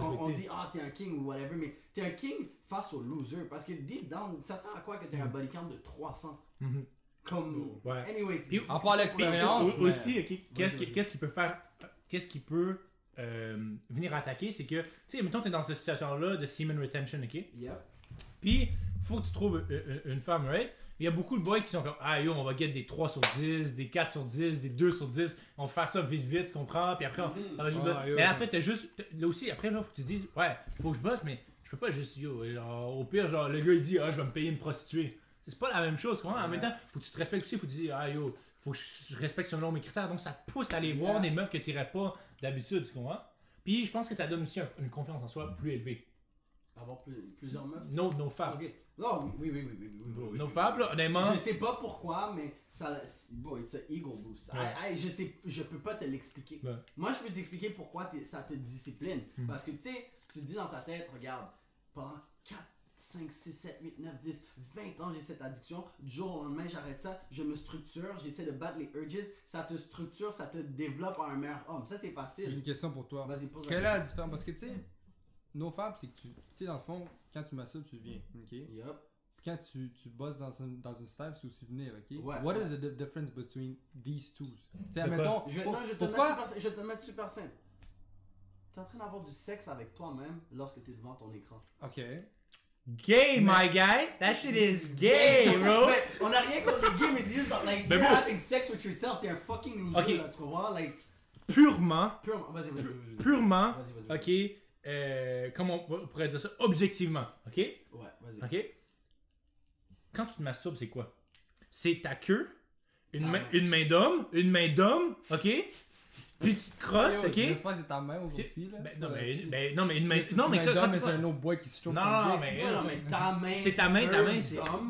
on dit t'es un king ou whatever, mais t'es un king face aux losers parce que deep down, ça sert à quoi que t'aies un body count de 300? Comme. Anyways, en part l'expérience. Aussi, qu'est-ce qui peut faire. Qu'est-ce qui peut venir attaquer, c'est que, tu sais, mettons, t'es dans cette situation-là de semen retention, ok? Yep. Puis, faut que tu trouves une femme, right? Il y a beaucoup de boys qui sont comme, on va get des 3 sur 10, des 4 sur 10, des 2 sur 10, on va faire ça vite, tu comprends? Puis après, ça va juste. Mais après, t'as juste. Là aussi, après, là, faut que tu te dises, faut que je bosse, mais je peux pas juste, genre, au pire, genre, le gars, il dit, je vais me payer une prostituée. C'est pas la même chose, tu comprends? En même temps, faut que tu te respectes aussi, faut que tu te dises, faut que je respecte selon mes critères. Donc, ça te pousse à aller voir des meufs que tu n'irais pas d'habitude, tu comprends? Puis, je pense que ça donne aussi une confiance en soi plus élevée. Avoir plusieurs meufs? Nos femmes. Okay. Non, oui. Nos femmes, là, honnêtement. Je sais pas pourquoi, mais ça. Bon, it's a ego boost. Je peux pas te l'expliquer. Ouais. Moi, je peux t'expliquer pourquoi ça te discipline. Parce que, tu sais, tu te dis dans ta tête, regarde, pendant 4, 5, 6, 7, 8, 9, 10, 20 ans, j'ai cette addiction. Du jour au lendemain, j'arrête ça. Je me structure. J'essaie de battre les urges. Ça te structure, ça te développe en un meilleur homme. Ça, c'est facile. J'ai une question pour toi. Vas-y, pose Quelle est la différence? Parce que, tu sais, nos femmes, c'est que tu sais, dans le fond, quand tu masturbes, tu viens, ok? Yup. Puis quand tu bosses dans une style, c'est aussi venir, ok? Ouais, What is the difference between these two? Tu sais, admettons. Je vais te mettre super simple. T'es en train d'avoir du sexe avec toi-même lorsque t'es devant ton écran. Ok. Gay, my guy! That shit is gay, bro! On a rien contre les gays, mais c'est juste like, you're having sex with yourself, t'es un fucking loser, là, tu comprends? Like, purement, vas-y. Purement, Vas-y. ok, comment on pourrait dire ça? Objectivement, ok? Ouais, vas-y. Ok? Quand tu te masturbes, c'est quoi? C'est ta queue, une main d'homme, ok? Puis tu te crosses, ok? J'espère que c'est ta main aussi, là. Non, mais une main. Non, mais quand c'est un autre boy qui se chope. Non, mais ta main. c'est ta main,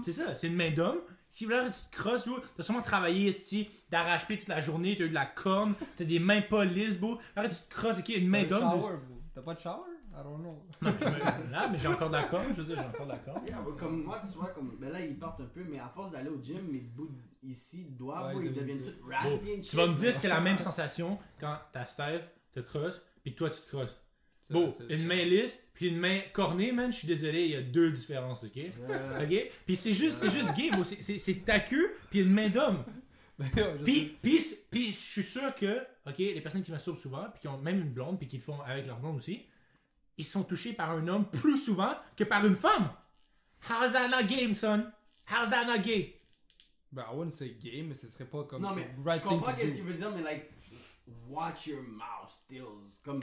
c'est ça, c'est une main d'homme. Si là, tu te crosses, bro, t'as sûrement travaillé ici d'arrache-pied toute la journée, t'as eu de la corne, t'as des mains pas lisses, bro. Là, tu te crosses, ok, une main d'homme. T'as pas de shower? I don't know. Non, mais j'ai encore de la corne, je veux dire, j'ai encore de la corne. Yeah, comme moi, tu vois, ben là, ils partent un peu, mais à force d'aller au gym, mes bouts ici, doigts, ils deviennent tout raspy. Tu vas me dire que c'est la même sensation quand ta Steph te crosse, puis toi, tu te crosses. Bon, une main lisse, puis une main cornée, man, je suis désolé, il y a 2 différences, ok? Ok? Puis c'est juste gay, bro, c'est ta queue, puis une main d'homme. Puis je suis sûr que, ok, les personnes qui masturbent souvent, puis qui ont même une blonde, puis qui le font avec leur blonde aussi, ils sont touchés par un homme plus souvent que par une femme. How's that not gay, son? How's that not gay? Ben, I wouldn't say gay, mais ce serait pas comme. Non, mais je comprends qu'est-ce qu'il veut dire, mais like, watch your mouth stills. Comme,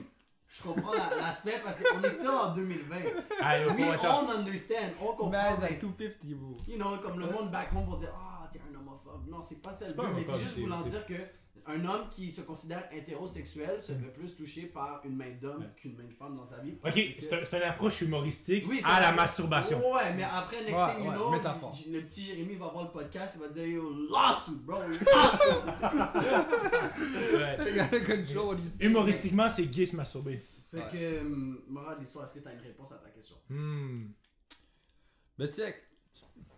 je comprends l'aspect parce qu'on est still en 2020. On understand, on comprend. Man, like 250, bro. You know, comme le monde back home pour dire, t'es un homophobe. Non, c'est pas ça le but, mais c'est juste voulant dire que un homme qui se considère hétérosexuel se fait plus toucher par une main d'homme qu'une main de femme dans sa vie. Ok, c'est une approche humoristique à la masturbation. Ouais, mais après, next thing you know, le petit Jérémy va voir le podcast, il va dire, yo, lawsuit, bro, lawsuit! Humoristiquement, c'est gay se masturber. Fait que, morale de l'histoire, est-ce que tu as une réponse à ta question? Ben, tu sais,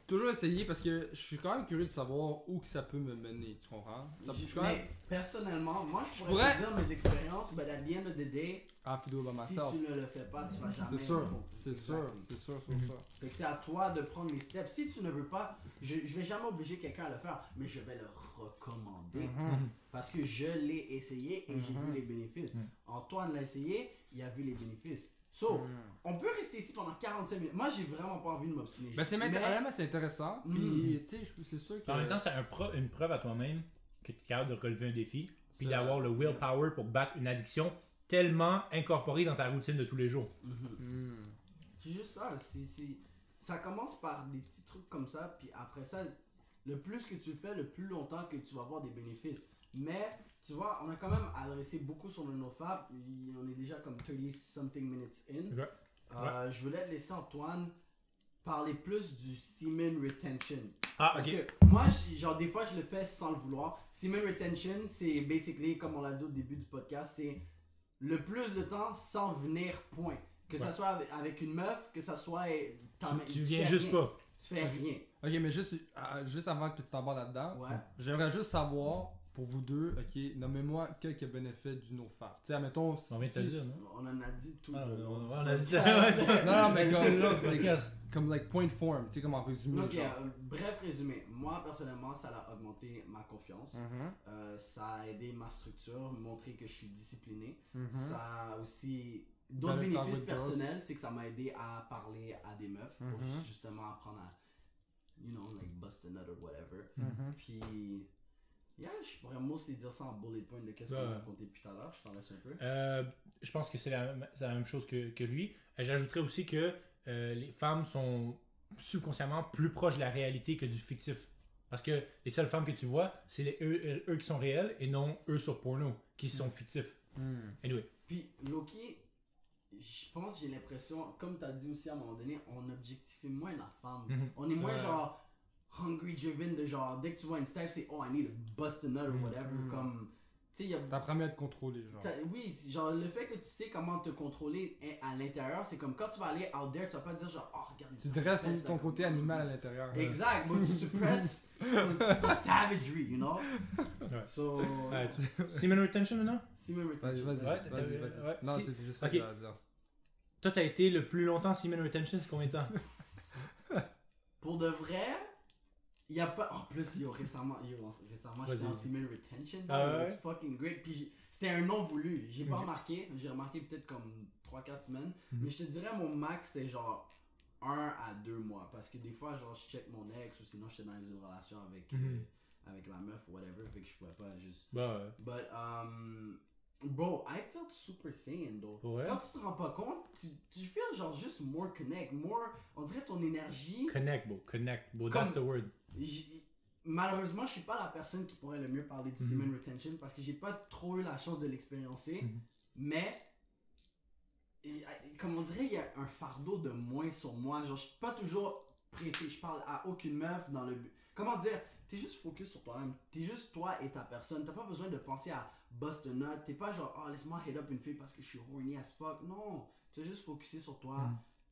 toujours essayer parce que je suis quand même curieux de savoir où que ça peut me mener, tu comprends? Mais personnellement, moi je pourrais te dire mes expériences, but at the end of the day, si tu ne le fais pas, tu vas jamais. C'est sûr. Fait que c'est à toi de prendre les steps. Si tu ne veux pas, je vais jamais obliger quelqu'un à le faire, mais je vais le recommander. Parce que je l'ai essayé et j'ai vu les bénéfices. Antoine l'a essayé, il a vu les bénéfices. So, on peut rester ici pendant 45 minutes. Moi, j'ai vraiment pas envie de m'obstiner. Ben, c'est intéressant. Puis, tu sais, c'est sûr que. En même temps, c'est une preuve à toi-même que tu es capable de relever un défi, puis d'avoir le willpower pour battre une addiction tellement incorporée dans ta routine de tous les jours. C'est juste ça. Ça commence par des petits trucs comme ça, puis après ça, le plus que tu le fais, le plus longtemps que tu vas avoir des bénéfices. Mais, tu vois, on a quand même adressé beaucoup sur le NoFap. On est déjà comme 30-something minutes in. Ouais. Je voulais te laisser, Antoine, parler plus du semen retention. Ah, Parce ok. que moi, genre, des fois, je le fais sans le vouloir. Semen retention, c'est basically, comme on l'a dit au début du podcast, c'est le plus de temps sans venir, point. Que ça soit avec une meuf, que ça soit... Tu viens juste rien. pas. Tu fais rien. Ok, mais juste avant que tu t'embarques là-dedans, Ouais. j'aimerais juste savoir, pour vous deux, ok, nommez-moi quelques bénéfices du NoFap. Tu sais, admettons. On vient de te le dire, non? On en a dit tout. On a dit Non, mais comme like point form, tu sais, comme en résumé. Ok, bref résumé. Moi, personnellement, ça a augmenté ma confiance. Ça a aidé ma structure, montrer que je suis discipliné. Ça a aussi... D'autres bénéfices personnels, c'est que ça m'a aidé à parler à des meufs pour justement apprendre à, like bust a nut or whatever. Puis, je pourrais mostly dire ça en bullet point de qu'est-ce qu'on a raconté depuis tout à l'heure. Je t'en laisse un peu. Je pense que c'est la même chose que lui. J'ajouterais aussi que les femmes sont subconsciemment plus proches de la réalité que du fictif. Parce que les seules femmes que tu vois, c'est eux qui sont réels et non eux sur porno qui sont fictifs. Anyway. Puis, Loki, je pense, j'ai l'impression, comme tu as dit aussi à un moment donné, on objectifie moins la femme. On est moins genre hungry driven de genre, dès que tu vois une step, c'est oh, I need to bust a nut or whatever. Comme, tu sais, t'apprends mieux à te contrôler, genre. Oui, genre, le fait que tu sais comment te contrôler à l'intérieur, c'est comme quand tu vas aller out there, tu vas pas dire genre, oh, regarde. Tu dresses ton côté animal à l'intérieur. Exact, mais tu suppresses ton savagery, you know? So. Semen retention maintenant? Semen retention. Vas-y. Non, c'était juste ça que j'allais dire. Toi, t'as été le plus longtemps semen retention, c'est combien de temps? Pour de vrai, il y a pas. En plus, récemment j'étais en semen retention. It's fucking great. Puis c'était un non voulu. J'ai pas remarqué. J'ai remarqué peut-être comme 3-4 semaines. Mais je te dirais, mon max, c'est genre 1 à 2 mois. Parce que des fois, genre, je check mon ex ou sinon, j'étais dans une relation avec la meuf ou whatever. Fait que je pouvais pas juste. But, bro, I felt super sane, though. Ouais. Quand tu te rends pas compte, tu feel genre juste more connect, on dirait ton énergie. Connect, bro, that's the word. Malheureusement, je suis pas la personne qui pourrait le mieux parler du semen retention parce que j'ai pas trop eu la chance de l'expériencer. Mais, comme on dirait, il y a un fardeau de moins sur moi. Genre, je suis pas toujours pressé. Je parle à aucune meuf dans le but. Comment dire? T'es juste focus sur toi-même. T'es juste toi et ta personne. T'as pas besoin de penser à bust a nut. T'es pas genre, oh, laisse-moi hit up une fille parce que je suis horny as fuck. Non. Tu es juste focusé sur toi.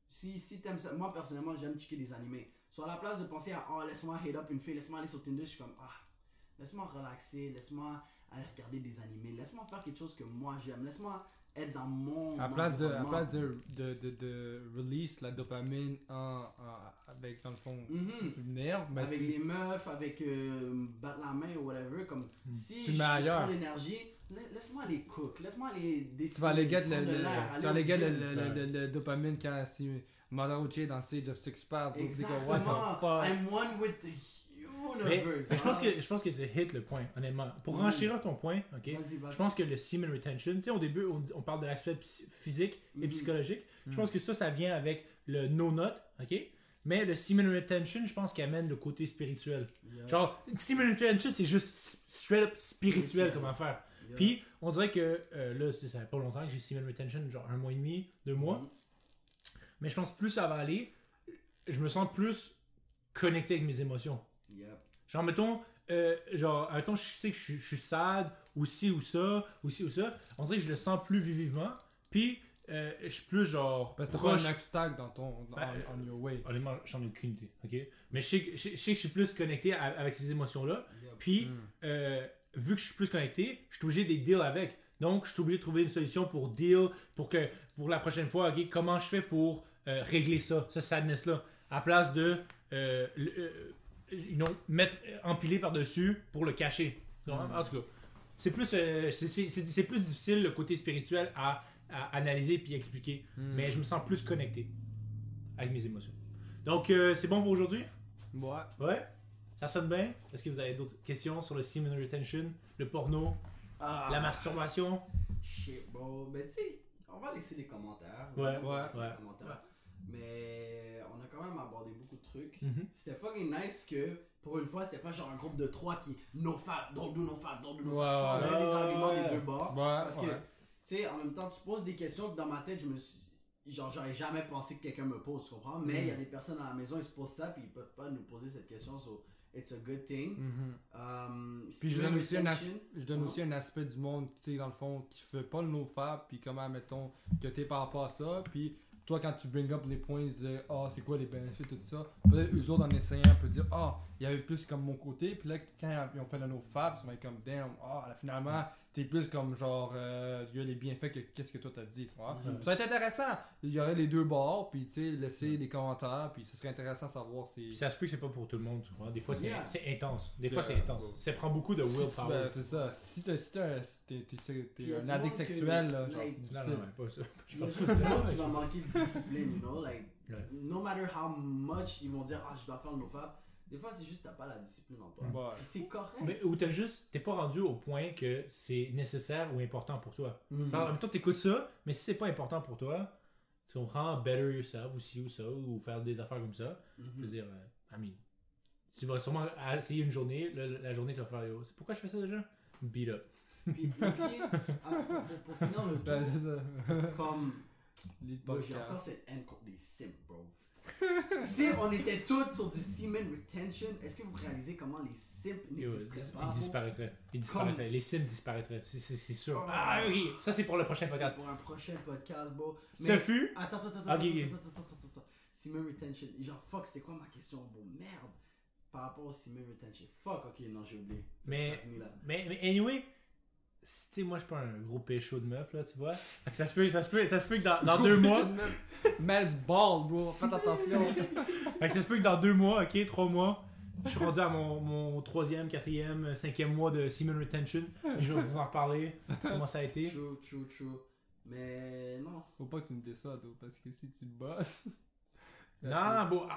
Si t'aimes ça, moi personnellement, j'aime checker des animés. Soit à la place de penser à, oh, laisse-moi hit up une fille, laisse-moi aller sur Tinder, je suis comme, laisse-moi relaxer, laisse-moi aller regarder des animés, laisse-moi faire quelque chose que moi j'aime, laisse-moi être dans mon. À place de release la dopamine avec, dans le fond, avec les meufs, avec battre la main ou whatever, comme si tu je mets trop l'énergie, laisse-moi aller cook, laisse-moi aller décider. Tu vas aller get le dopamine quand c'est Marucci dans Siege of Six Paths. Exactement, I'm one with the universe. Mais je pense que tu hit le point, honnêtement. Pour renchérir ton point, ok, je pense que le semen retention, tu sais, au début, on parle de l'aspect physique et psychologique. Je pense que ça vient avec le no-nut, ok? Mais le semen retention, je pense qu'il amène le côté spirituel. Genre, semen retention, c'est juste straight up spirituel comme affaire. Puis, on dirait que là, ça fait pas longtemps que j'ai semen retention, genre 1 mois et demi, 2 mois. Mais je pense que plus ça va aller, je me sens plus connecté avec mes émotions. Genre, mettons, je sais que je suis sad, ou ci ou ça. On dirait que je le sens plus vivement. Puis, je suis plus genre. Parce que t'as pas un obstacle dans ton. On your way. Honnêtement, j'en ai aucune idée. Ok? Mais je sais que je suis plus connecté avec ces émotions-là. Puis, vu que je suis plus connecté, je suis obligé de deal avec. Donc, je suis obligé de trouver une solution pour deal, pour la prochaine fois, ok, comment je fais pour régler ça, ce sadness-là, à place de mettre empilé par-dessus pour le cacher. Donc, en tout cas, c'est plus difficile le côté spirituel à à analyser puis expliquer. Mais je me sens plus connecté avec mes émotions. Donc, c'est bon pour aujourd'hui? Ouais? Ça sonne bien? Est-ce que vous avez d'autres questions sur le semen retention, le porno, la masturbation? Shit, bro. Ben, tu sais, on va laisser les commentaires. Ouais. Mais on a quand même abordé beaucoup de trucs. Mm-hmm. C'était fucking nice que, pour une fois, c'était pas genre un groupe de 3 qui no fap, don't do no fap, don't do no fap. On avait les arguments des deux bords. Parce que, tu sais, en même temps, tu poses des questions que dans ma tête, j'aurais jamais pensé que quelqu'un me pose, tu comprends? Mais il y a des personnes à la maison, ils se posent ça, puis ils peuvent pas nous poser cette question, so it's a good thing. Puis je donne aussi un aspect du monde, tu sais, dans le fond, qui fait pas le no-fap, puis comment, mettons, que t'es par rapport à ça, puis toi, quand tu bring up les points, tu dis, c'est quoi les bénéfices, tout ça, peut-être eux autres, en essayant, peuvent dire, il y avait plus comme mon côté, puis là, quand ils ont fait le no-fap, ils sont comme, damn, là, finalement, t'es plus comme genre, il y a les bienfaits que qu'est-ce que toi t'as dit, tu vois. Ça va être intéressant, il y aurait les deux bords, puis tu sais, laisser des commentaires, puis ce serait intéressant de savoir si. Puis ça se peut que c'est pas pour tout le monde, tu vois. Des fois, c'est intense. Des fois, c'est intense. Ça prend beaucoup de willpower. C'est ça. Si t'es un addict sexuel, là, genre, c'est difficile. Non, pas ça. Il y a juste du monde qui va manquer de discipline, you know, like, no matter how much ils vont dire, je dois faire le nofap. Des fois, c'est juste que t'as pas la discipline en toi. Puis c'est correct. Mais, ou t'es pas rendu au point que c'est nécessaire ou important pour toi. Alors, en même temps, t'écoutes ça, mais si c'est pas important pour toi, tu comprends, better yourself, ou ci ou ça, ou faire des affaires comme ça. Je veux dire, tu vas sûrement essayer une journée, la journée, tu vas faire, c'est pourquoi je fais ça déjà? Beat up. Puis pour finir le tour, comme j'ai encore cette haine contre les simps, bro. Si on était tous sur du semen retention, est-ce que vous réalisez comment les simps n'existeraient pas? Ils disparaîtraient. Les simps disparaîtraient. C'est sûr. Oui. Ça, c'est pour le prochain podcast. C'est pour un prochain podcast, bro. Ce fut. Attends. Semen retention. Genre, fuck, c'était quoi ma question, bro? Merde. Par rapport au semen retention. Fuck, ok, non, j'ai oublié. Mais anyway. Tu sais, moi je suis pas un gros pécho de meuf là, tu vois. Fait que ça se peut que dans 2 mois. Man's ball, bro, faites attention. Fait que ça se peut que dans 2 mois, 3 mois, je suis rendu à mon 3e, 4e, 5e mois de semen retention. Je vais vous en reparler, comment ça a été. True. Mais non. Faut pas que tu me déçoives, parce que si tu bosses. Non, bon,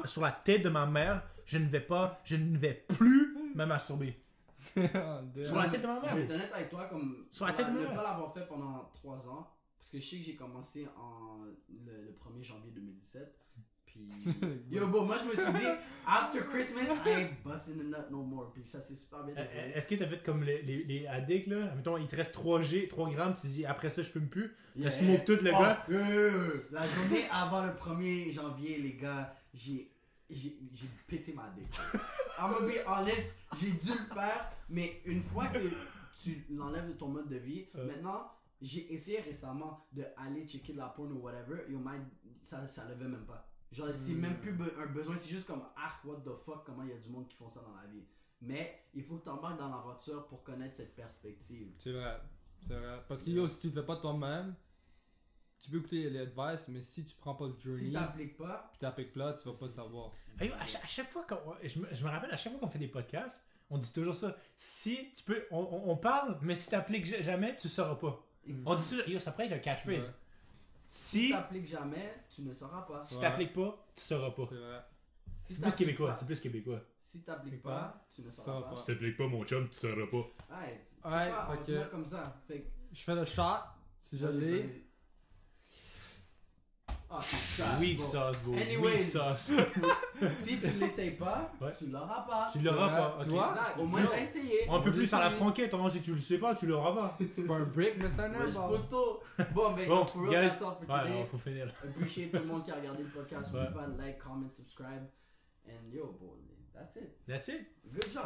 sur la tête de ma mère, je ne vais plus me masturber. Sur la tête de ma mère. Je vais être honnête avec toi, comme sur la tête de ma mère. Ne pas l'avoir fait pendant 3 ans, parce que je sais que j'ai commencé le 1er janvier 2017. Puis moi je me suis dit, after Christmas, I ain't busting a nut no more. Puis ça c'est super bien. Est-ce que t'as fait comme les addicts là? Mettons, il te reste 3 grammes, tu dis après ça je fume plus. Tu smoke tout le gars. La journée avant le 1er janvier, les gars, j'ai pété ma dick. I'm gonna be honest, j'ai dû le faire, mais une fois que tu l'enlèves de ton mode de vie, maintenant, j'ai essayé récemment d'aller checker de la porn ou whatever, et ça levait même pas. Genre, c'est même plus un besoin, c'est juste comme, what the fuck, comment il y a du monde qui font ça dans la vie. Mais il faut que tu embarques dans l'aventure pour connaître cette perspective. C'est vrai. Parce que si tu le fais pas toi-même, tu peux écouter les advice, mais si tu prends pas le journey, si t'appliques pas, tu vas pas savoir. À chaque fois je me rappelle, à chaque fois qu'on fait des podcasts, on dit toujours ça. Si tu peux, on parle, mais si t'appliques jamais, tu sauras pas. Exactement. On dit toujours, ça pourrait être un catchphrase. Ouais. Si t'appliques jamais, tu ne sauras pas. Si t'appliques pas, tu sauras pas. C'est vrai. C'est plus québécois. Si t'appliques pas, tu ne sauras pas. Si t'appliques pas, mon chum, tu sauras pas. C'est pas comme ça. Je fais le shot, si je l'ai. Weak sauce, bro. Anyways, weak sauce. Si tu l'essayes pas, tu l'auras pas. Tu l'auras pas. Tu vois? Exact. Au moins, j'ai essayé. Un peu plus à la franquette, hein, si tu le sais pas, tu l'auras pas. C'est pas un break, mais c'est un airball. Bon, guys, faut finir. Appreciate tout le monde qui a regardé le podcast. N'oubliez pas de like, comment, subscribe. And yo, boy, that's it. That's it. Good job.